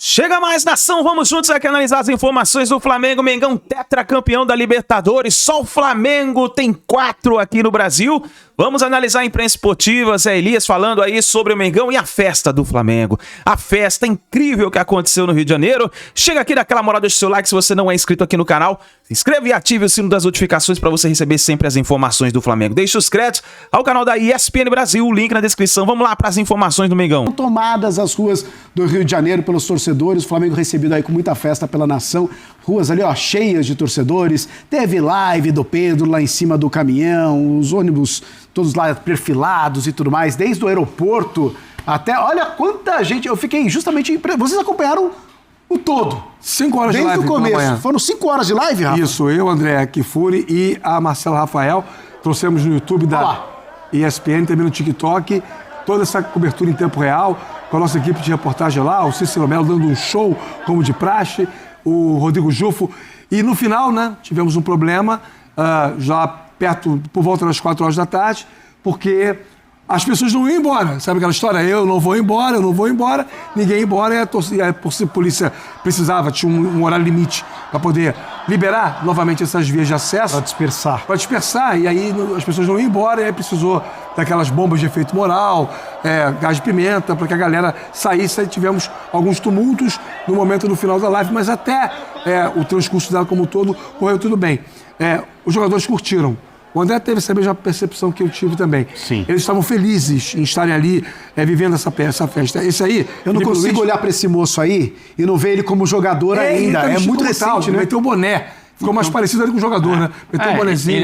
Chega mais, nação, vamos juntos aqui analisar as informações do Flamengo. Mengão tetracampeão da Libertadores, só o Flamengo tem 4 aqui no Brasil. Vamos analisar a imprensa esportiva, Zé Elias falando aí sobre o Mengão e a festa do Flamengo. A festa incrível que aconteceu no Rio de Janeiro. Chega aqui, dá aquela moral, deixa o seu like se você não é inscrito aqui no canal. Se inscreve e ative o sino das notificações para você receber sempre as informações do Flamengo. Deixe os créditos ao canal da ESPN Brasil, o link na descrição. Vamos lá para as informações do Mengão. Tomadas as ruas do Rio de Janeiro pelos torcedores, o Flamengo recebido aí com muita festa pela nação. Ruas ali, ó, cheias de torcedores. Teve live do Pedro lá em cima do caminhão, os ônibus todos lá perfilados e tudo mais, desde o aeroporto até... Olha quanta gente, eu fiquei justamente... Vocês acompanharam o todo. 5 horas de live. Desde o começo. Foram 5 horas de live, Rafa? Isso, eu, André Kifuri e a Marcela Rafael. Trouxemos no YouTube da ESPN, também no TikTok, toda essa cobertura em tempo real, com a nossa equipe de reportagem lá, o Cícero Melo dando um show, como de praxe, o Rodrigo Jufo. E no final, né, tivemos um problema, já perto, por volta das 4 horas da tarde, porque as pessoas não iam embora. Sabe aquela história? Eu não vou embora, ninguém ia embora, e a polícia precisava, tinha um horário limite para poder liberar novamente essas vias de acesso. Para dispersar. E aí as pessoas não iam embora, e aí precisou daquelas bombas de efeito moral, gás de pimenta, para que a galera saísse. Aí tivemos alguns tumultos no momento do final da live, mas até o transcurso dela como um todo correu tudo bem. Os jogadores curtiram. O André teve essa mesma percepção que eu tive também. Sim. Eles estavam felizes em estarem ali, vivendo essa festa. Esse aí... Eu não consigo olhar para esse moço aí e não ver ele como jogador ainda. É muito recente, né? Meteu o boné. Ficou mais parecido ali com o jogador, né? Meteu o bonezinho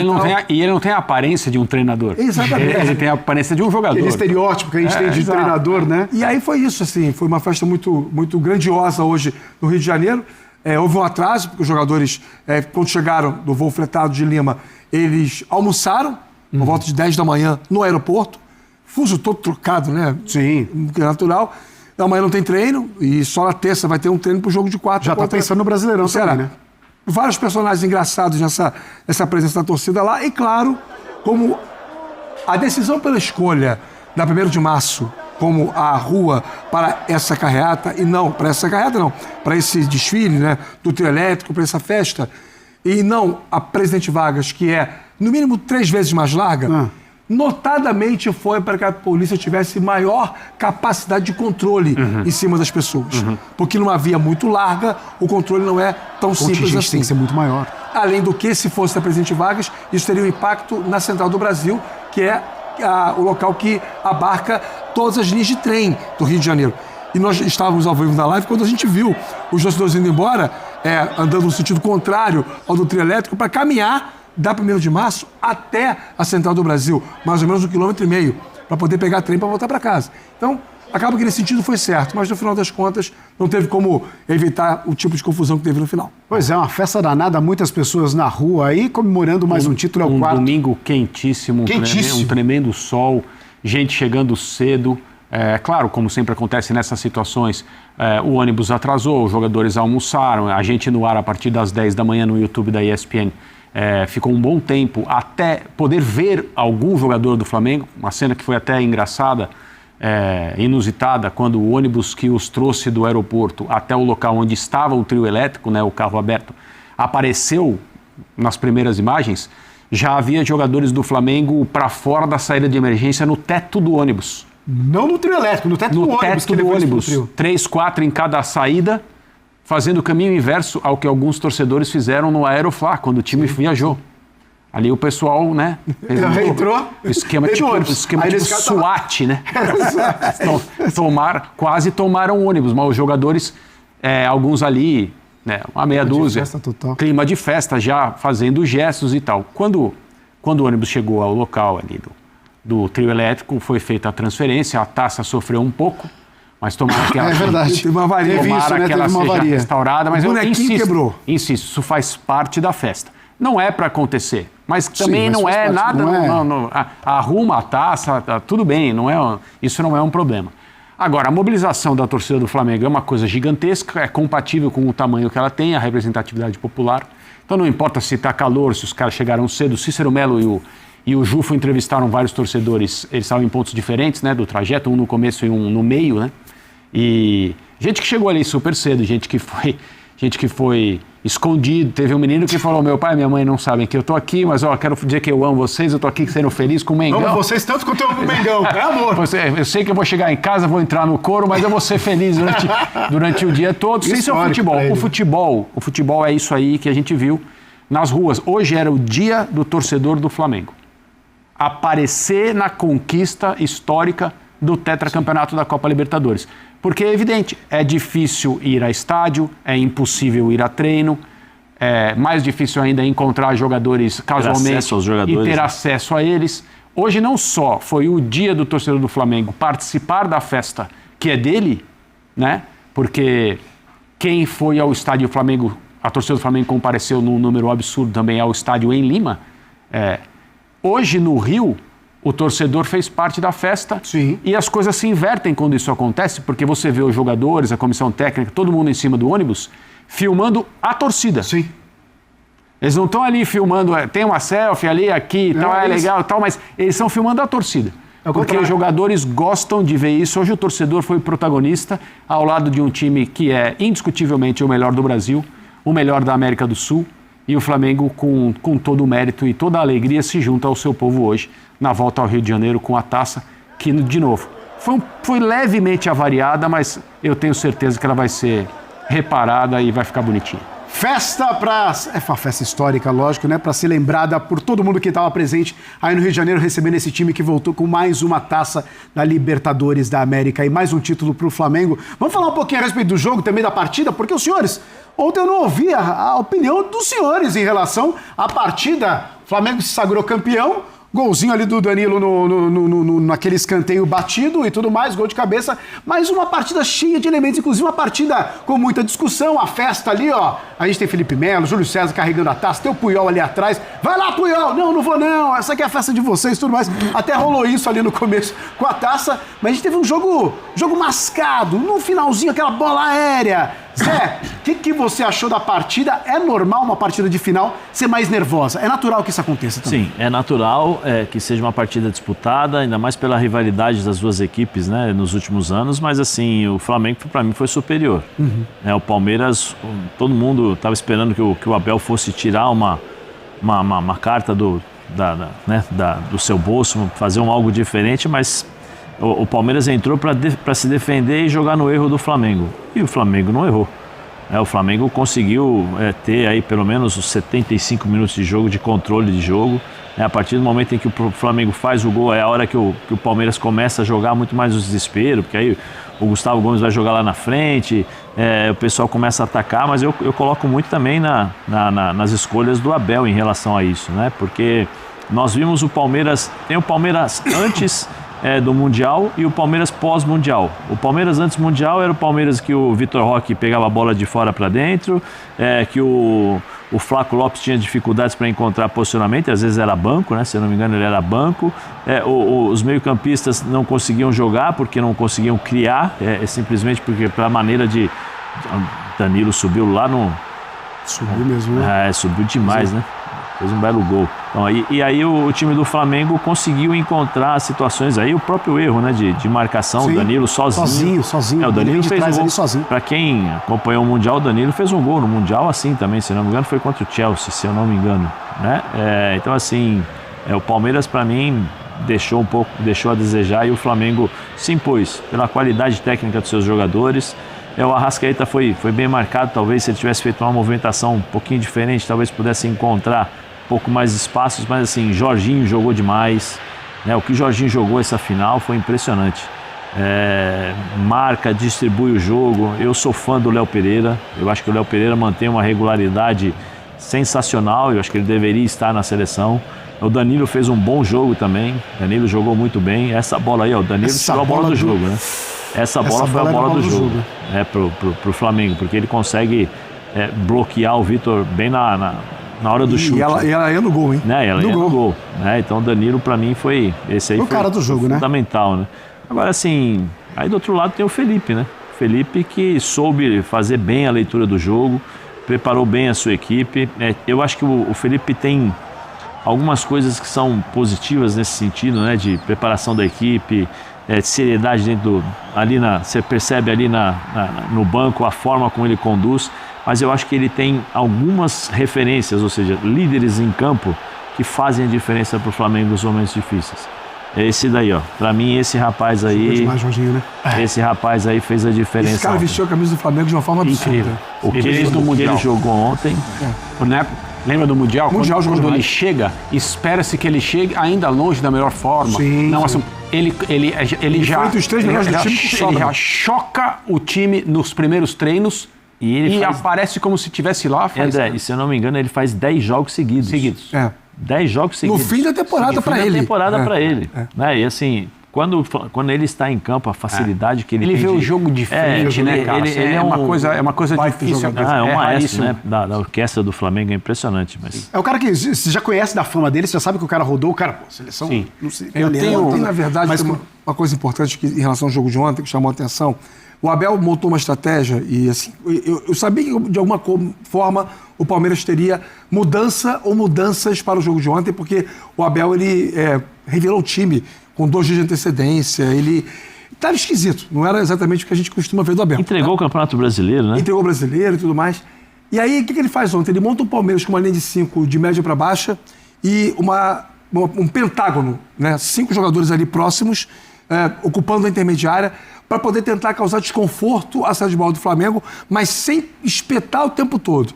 e ele não tem a aparência de um treinador. Exatamente. Ele tem a aparência de um jogador. Aquele estereótipo que a gente tem de treinador, né? E aí foi isso, assim. Foi uma festa muito, muito grandiosa hoje no Rio de Janeiro. Houve um atraso, porque os jogadores, quando chegaram do voo fretado de Lima, eles almoçaram, por volta de 10 da manhã, no aeroporto. Fuso todo trocado, né? Sim. Que é natural. Amanhã não tem treino, e só na terça vai ter um treino pro jogo de 4. Já tá pensando no Brasileirão também, né? Vários personagens engraçados nessa presença da torcida lá. E, claro, como a decisão pela escolha da 1º de março como a rua para essa carreata, e não, para essa carreata não, para esse desfile, né, do trio elétrico, para essa festa, e não a Presidente Vargas, que é, no mínimo, 3 vezes mais larga, notadamente foi para que a polícia tivesse maior capacidade de controle em cima das pessoas. Porque numa via muito larga, o controle não é tão simples assim. Tem que ser muito maior. Além do que, se fosse a Presidente Vargas, isso teria um impacto na Central do Brasil, que é o local que abarca todas as linhas de trem do Rio de Janeiro. E nós estávamos ao vivo na live quando a gente viu os torcedores indo embora, andando no sentido contrário ao do trio elétrico, para caminhar da 1º de março até a Central do Brasil, mais ou menos 1,5 km, para poder pegar trem para voltar para casa. Então, acaba que nesse sentido foi certo, mas no final das contas não teve como evitar o tipo de confusão que teve no final. Pois é, uma festa danada, muitas pessoas na rua aí comemorando mais um título, é o 4. Um domingo quentíssimo, um tremendo sol, gente chegando cedo. Claro, como sempre acontece nessas situações, o ônibus atrasou, os jogadores almoçaram, a gente no ar a partir das 10 da manhã no YouTube da ESPN. Ficou um bom tempo até poder ver algum jogador do Flamengo, uma cena que foi até engraçada, inusitada, quando o ônibus que os trouxe do aeroporto até o local onde estava o trio elétrico, né, o carro aberto, apareceu nas primeiras imagens, já havia jogadores do Flamengo para fora da saída de emergência no teto do ônibus. Não no trio elétrico, no teto do ônibus. No teto do ônibus, 3, 4 em cada saída, fazendo o caminho inverso ao que alguns torcedores fizeram no Aeroflá, quando o time viajou. Ali o pessoal, né? Entrou. Esquema tipo SWAT, né? Quase tomaram ônibus, mas os jogadores, alguns ali, né, uma meia dúzia, clima de festa já fazendo gestos e tal. Quando o ônibus chegou ao local ali do trio elétrico, foi feita a transferência, a taça sofreu um pouco, mas tomara que ela, teve uma avaria, tomara que ela seja restaurada, mas eu insisto, isso faz parte da festa. Não é para acontecer, mas também não é nada, arruma a taça, tudo bem, isso não é um problema. Agora, a mobilização da torcida do Flamengo é uma coisa gigantesca, é compatível com o tamanho que ela tem, a representatividade popular. Então não importa se está calor, se os caras chegaram cedo, Cícero Melo e o Jufo entrevistaram vários torcedores, eles estavam em pontos diferentes, né, do trajeto, um no começo e um no meio, né? E gente que chegou ali super cedo, gente que foi escondido. Teve um menino que falou, meu pai e minha mãe não sabem que eu tô aqui, mas quero dizer que eu amo vocês, eu tô aqui sendo feliz com o Mengão. Amo vocês tanto quanto eu amo o Mengão, é amor. Eu sei que eu vou chegar em casa, vou entrar no coro, mas eu vou ser feliz durante o dia todo. Isso é o futebol. O futebol é isso aí que a gente viu nas ruas. Hoje era o dia do torcedor do Flamengo. Aparecer na conquista histórica do tetracampeonato da Copa Libertadores. Porque é evidente, é difícil ir a estádio, é impossível ir a treino, é mais difícil ainda encontrar jogadores casualmente e ter acesso a eles. Hoje não só foi o dia do torcedor do Flamengo participar da festa que é dele, né? Porque quem foi ao estádio Flamengo, a torcida do Flamengo compareceu num número absurdo também ao estádio em Lima. Hoje no Rio, o torcedor fez parte da festa. Sim. E as coisas se invertem quando isso acontece, porque você vê os jogadores, a comissão técnica, todo mundo em cima do ônibus, filmando a torcida. Sim. Eles não estão ali filmando, tem uma selfie ali, aqui, tal, é legal, tal, mas eles estão filmando a torcida. Porque os jogadores gostam de ver isso. Hoje o torcedor foi protagonista ao lado de um time que é indiscutivelmente o melhor do Brasil, o melhor da América do Sul, e o Flamengo, com todo o mérito e toda a alegria, se junta ao seu povo hoje, na volta ao Rio de Janeiro, com a taça, que, de novo, foi levemente avariada, mas eu tenho certeza que ela vai ser reparada e vai ficar bonitinha. É uma festa histórica, lógico, né? Para ser lembrada por todo mundo que estava presente aí no Rio de Janeiro, recebendo esse time que voltou com mais uma taça da Libertadores da América e mais um título para o Flamengo. Vamos falar um pouquinho a respeito do jogo, também da partida, porque os senhores, ontem eu não ouvi a opinião dos senhores em relação à partida. O Flamengo se sagrou campeão. Golzinho ali do Danilo naquele escanteio batido e tudo mais, gol de cabeça. Mas uma partida cheia de elementos, inclusive uma partida com muita discussão. A festa ali, ó. A gente tem Felipe Melo, Júlio César carregando a taça, tem o Puyol ali atrás. Vai lá, Puyol! Não vou não. Essa aqui é a festa de vocês e tudo mais. Até rolou isso ali no começo com a taça. Mas a gente teve um jogo mascado. No finalzinho, aquela bola aérea. Zé, o que você achou da partida? É normal uma partida de final ser mais nervosa? É natural que isso aconteça também? Sim, é natural que seja uma partida disputada, ainda mais pela rivalidade das duas equipes, né, nos últimos anos, mas assim, o Flamengo para mim foi superior. O Palmeiras, todo mundo estava esperando que o Abel fosse tirar uma carta do seu bolso, fazer algo diferente, mas o Palmeiras entrou para se defender e jogar no erro do Flamengo. E o Flamengo não errou. O Flamengo conseguiu ter aí pelo menos os 75 minutos de jogo, de controle de jogo. A partir do momento em que o Flamengo faz o gol, é a hora que o Palmeiras começa a jogar muito mais o desespero, porque aí o Gustavo Gomes vai jogar lá na frente, o pessoal começa a atacar, mas eu coloco muito também nas escolhas do Abel em relação a isso, né? Porque nós vimos o Palmeiras, tem o Palmeiras antes do Mundial e o Palmeiras pós-Mundial. O Palmeiras antes Mundial era o Palmeiras que o Vitor Roque pegava a bola de fora para dentro, que o Flaco Lopes tinha dificuldades para encontrar posicionamento, às vezes era banco, né? Se eu não me engano ele era banco. Os meio-campistas não conseguiam jogar porque não conseguiam criar, simplesmente porque pela maneira de... Danilo subiu lá no... Subiu mesmo, né? Subiu demais, né? Fez um belo gol. Então, e aí o time do Flamengo conseguiu encontrar situações aí, o próprio erro, né, de marcação. Sim, o Danilo sozinho. Sozinho. O Danilo fez um gol. Sozinho. Para quem acompanhou o Mundial, o Danilo fez um gol no Mundial assim também, se não me engano, foi contra o Chelsea, se eu não me engano, né? Então assim, o Palmeiras para mim deixou a desejar e o Flamengo se impôs pela qualidade técnica dos seus jogadores. O Arrascaeta foi bem marcado, talvez se ele tivesse feito uma movimentação um pouquinho diferente, talvez pudesse encontrar um pouco mais de espaços, mas assim, Jorginho jogou demais, né? O que o Jorginho jogou essa final foi impressionante. Marca, distribui o jogo. Eu sou fã do Léo Pereira, eu acho que o Léo Pereira mantém uma regularidade sensacional, eu acho que ele deveria estar na seleção. O Danilo fez um bom jogo também, Danilo jogou muito bem. Essa bola aí, o Danilo tirou a bola do jogo, né? Essa bola foi a bola do jogo, pro Flamengo, porque ele consegue bloquear o Vitor bem na hora do chute. E ela ia no gol, hein? Ela ia no gol. Então o Danilo, pra mim, foi o cara do jogo, fundamental, né? Agora, assim, aí do outro lado tem o Felipe, né? O Felipe que soube fazer bem a leitura do jogo, preparou bem a sua equipe. Eu acho que o Felipe tem algumas coisas que são positivas nesse sentido, né? De preparação da equipe, de seriedade dentro você percebe ali no banco a forma como ele conduz, mas eu acho que ele tem algumas referências, ou seja, líderes em campo que fazem a diferença para o Flamengo nos momentos difíceis. É esse daí, ó. Para mim, esse rapaz aí... demais, Jorginho, né? Esse rapaz aí fez a diferença. Esse cara vestiu a camisa do Flamengo de uma forma absurda. O que ele jogou ontem... Lembra do Mundial? Quando ele demais. chega, espera-se que ele chegue ainda longe da melhor forma. Sim, não, sim. assim, ele já... foi entre os 3 melhores do time que sobra. Ele já choca o time nos primeiros treinos e aparece como se estivesse lá. André, e se eu não me engano, ele faz 10 jogos seguidos. 10 jogos seguidos. No fim da temporada para ele. Né? E assim, quando ele está em campo, a facilidade que ele tem. Ele vê o jogo diferente, né, cara? Ele é uma coisa difícil. É um maestro, né? Da orquestra do Flamengo, é impressionante. Mas... É o cara que você já conhece da fama dele, você já sabe que o cara rodou, o cara, pô, seleção. Sim. Não sei, Eu tenho, na verdade, uma coisa importante em relação ao jogo de ontem que chamou a atenção. O Abel montou uma estratégia e assim, eu sabia que de alguma forma o Palmeiras teria mudanças para o jogo de ontem, porque o Abel ele revelou o time com 2 dias de antecedência, ele estava esquisito, não era exatamente o que a gente costuma ver do Abel. Entregou o Campeonato Brasileiro, né? Entregou o Brasileiro e tudo mais. E aí, o que ele faz ontem? Ele monta o Palmeiras com uma linha de 5 de média para baixa e um pentágono, né? 5 jogadores ali próximos, ocupando a intermediária, para poder tentar causar desconforto à saída de bola do Flamengo, mas sem espetar o tempo todo.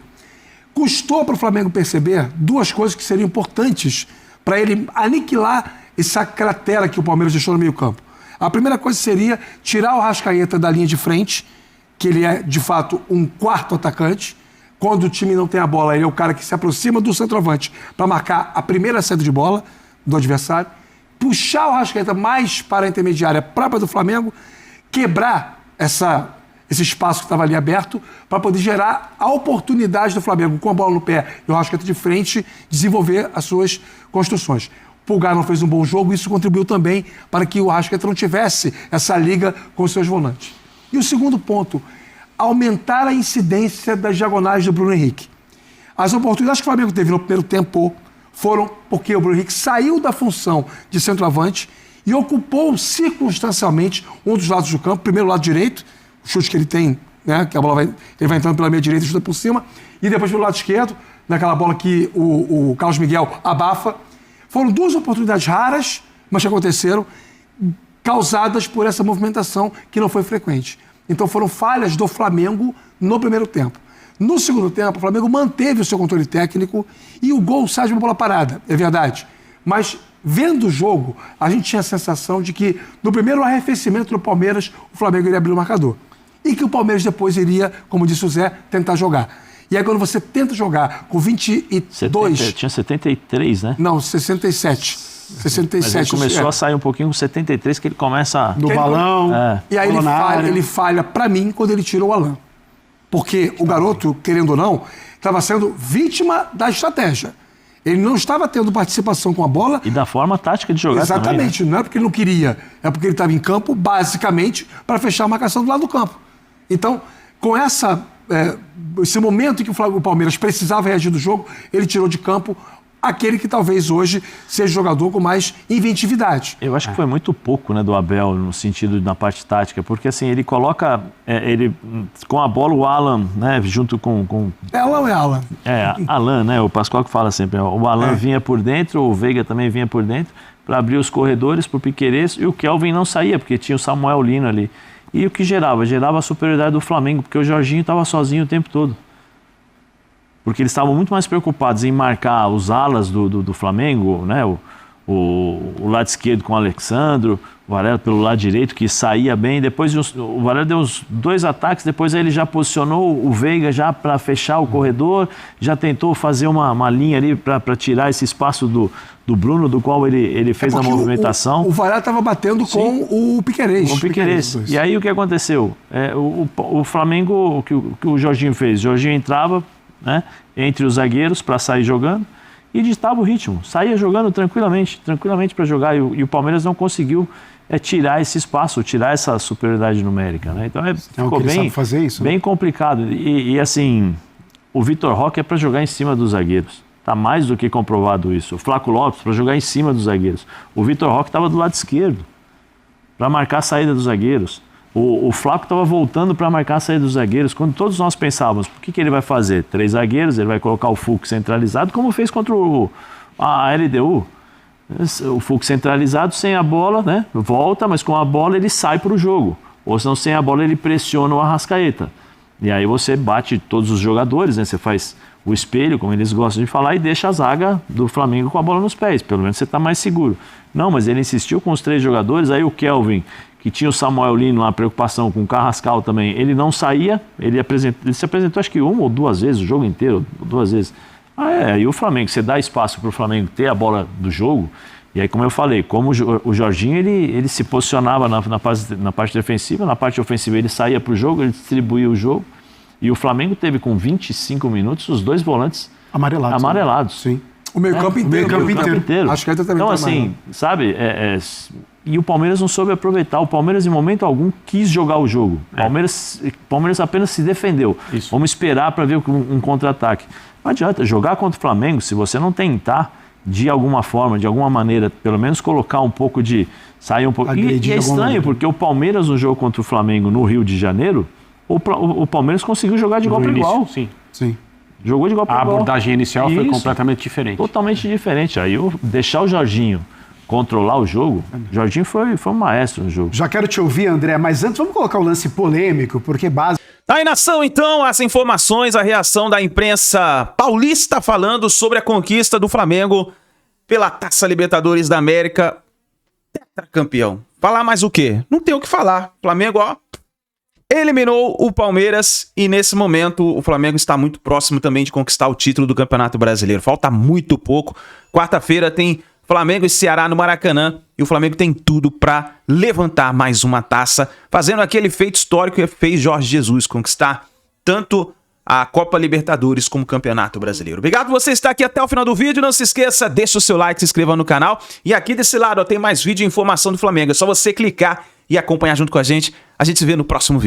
Custou para o Flamengo perceber 2 coisas que seriam importantes para ele aniquilar essa cratera que o Palmeiras deixou no meio-campo. A primeira coisa seria tirar o Arrascaeta da linha de frente, que ele é, de fato, um 4º atacante. Quando o time não tem a bola, ele é o cara que se aproxima do centroavante para marcar a primeira saída de bola do adversário. Puxar o Arrascaeta mais para a intermediária própria do Flamengo, quebrar esse espaço que estava ali aberto para poder gerar a oportunidade do Flamengo, com a bola no pé e o Arrascaeta de frente, desenvolver as suas construções. O Pulgar não fez um bom jogo e isso contribuiu também para que o Arrascaeta não tivesse essa liga com os seus volantes. E o segundo ponto, aumentar a incidência das diagonais do Bruno Henrique. As oportunidades que o Flamengo teve no primeiro tempo foram porque o Bruno Henrique saiu da função de centroavante e ocupou circunstancialmente um dos lados do campo, primeiro lado direito, o chute que ele tem, né, que a bola ele vai entrando pela meia direita e chuta por cima, e depois pelo lado esquerdo, naquela bola que o Carlos Miguel abafa. Foram 2 oportunidades raras, mas que aconteceram, causadas por essa movimentação que não foi frequente. Então foram falhas do Flamengo no primeiro tempo. No segundo tempo, o Flamengo manteve o seu controle técnico e o gol sai de uma bola parada, é verdade. Mas, vendo o jogo, a gente tinha a sensação de que, no primeiro arrefecimento do Palmeiras, o Flamengo iria abrir o marcador. E que o Palmeiras depois iria, como disse o Zé, tentar jogar. E aí, quando você tenta jogar com 22... Tinha 73, né? Não, 67. 67. Mas ele começou a sair um pouquinho com 73, que ele começa... Do balão. E aí ele falha para mim quando ele tira o Alan. Porque o garoto, querendo ou não, estava sendo vítima da estratégia. Ele não estava tendo participação com a bola. E da forma tática de jogar. Exatamente. Também, né? Não é porque ele não queria, é porque ele estava em campo, basicamente, para fechar a marcação do lado do campo. Então, com esse momento em que o Palmeiras precisava reagir do jogo, ele tirou de campo aquele que talvez hoje seja jogador com mais inventividade. Eu acho que foi muito pouco, né, do Abel, no sentido da parte tática, porque assim, ele coloca, com a bola o Alan, né, junto com... É Alan ou é Alan? Alan, né, o Pascoal que fala sempre, o Alan vinha por dentro, o Veiga também vinha por dentro, para abrir os corredores para o Piquerez, e o Kelvin não saía, porque tinha o Samuel Lino ali. E o que gerava? Gerava a superioridade do Flamengo, porque o Jorginho estava sozinho o tempo todo. Porque eles estavam muito mais preocupados em marcar os alas do Flamengo, né? O lado esquerdo com o Alexandro, o Varela pelo lado direito, que saía bem. Depois o Varela deu uns 2 ataques, depois ele já posicionou o Veiga já para fechar o corredor, já tentou fazer uma linha ali para tirar esse espaço do Bruno, do qual ele fez a movimentação. O Varela estava batendo com o Piquerez. Com o Piquerez. E aí o que aconteceu? O Flamengo, o que o Jorginho fez? O Jorginho entrava, né, entre os zagueiros para sair jogando e ditava o ritmo, saía jogando tranquilamente para jogar, e o Palmeiras não conseguiu tirar esse espaço, tirar essa superioridade numérica, né? Então ficou bem complicado, e assim, o Vitor Roque é para jogar em cima dos zagueiros, tá mais do que comprovado isso. O Flaco Lopes para jogar em cima dos zagueiros, o Vitor Roque estava do lado esquerdo. para marcar a saída dos zagueiros. O Flaco estava voltando para marcar a saída dos zagueiros, quando todos nós pensávamos, o que ele vai fazer? 3 zagueiros, ele vai colocar o Fux centralizado, como fez contra a LDU. O Fux centralizado, sem a bola, né? Volta, mas com a bola ele sai para o jogo. Ou senão, sem a bola, ele pressiona o Arrascaeta. E aí você bate todos os jogadores, né? Você faz o espelho, como eles gostam de falar, e deixa a zaga do Flamengo com a bola nos pés. Pelo menos você está mais seguro. Não, mas ele insistiu com os 3 jogadores, aí o Kelvin, que tinha o Samuel Lino lá, preocupação com o Carrascal também, ele não saía, ele se apresentou acho que 1 ou 2 vezes, o jogo inteiro, 2 vezes. E o Flamengo, você dá espaço para o Flamengo ter a bola do jogo, e aí como eu falei, como o Jorginho, ele se posicionava na parte defensiva, na parte ofensiva ele saía para o jogo, ele distribuía o jogo, e o Flamengo teve com 25 minutos os 2 volantes amarelados. Sim. O meio-campo inteiro. Acho que também então, assim, sabe, e o Palmeiras não soube aproveitar. O Palmeiras, em momento algum, quis jogar o jogo. O Palmeiras apenas se defendeu. Isso. Vamos esperar para ver um contra-ataque. Não adianta jogar contra o Flamengo se você não tentar, de alguma forma, de alguma maneira, pelo menos colocar um pouco de... sair um pouco... E é estranho, porque o Palmeiras, no jogo contra o Flamengo no Rio de Janeiro, o Palmeiras conseguiu jogar de igual para igual. Sim. Jogou de igual para igual. A abordagem inicial foi completamente diferente. Totalmente diferente. Aí deixar o Jorginho controlar o jogo, o Jorginho foi um maestro no jogo. Já quero te ouvir, André, mas antes vamos colocar o lance polêmico, porque base... Aí, nação, então, as informações, a reação da imprensa paulista falando sobre a conquista do Flamengo pela Taça Libertadores da América, tetracampeão. Falar mais o quê? Não tem o que falar. Flamengo, eliminou o Palmeiras e nesse momento o Flamengo está muito próximo também de conquistar o título do Campeonato Brasileiro. Falta muito pouco. Quarta-feira tem Flamengo e Ceará no Maracanã e o Flamengo tem tudo para levantar mais uma taça, fazendo aquele feito histórico que fez Jorge Jesus, conquistar tanto a Copa Libertadores como o Campeonato Brasileiro. Obrigado por você estar aqui até o final do vídeo. Não se esqueça, deixa o seu like, se inscreva no canal. E aqui desse lado tem mais vídeo e informação do Flamengo. É só você clicar e acompanhar junto com a gente. A gente se vê no próximo vídeo.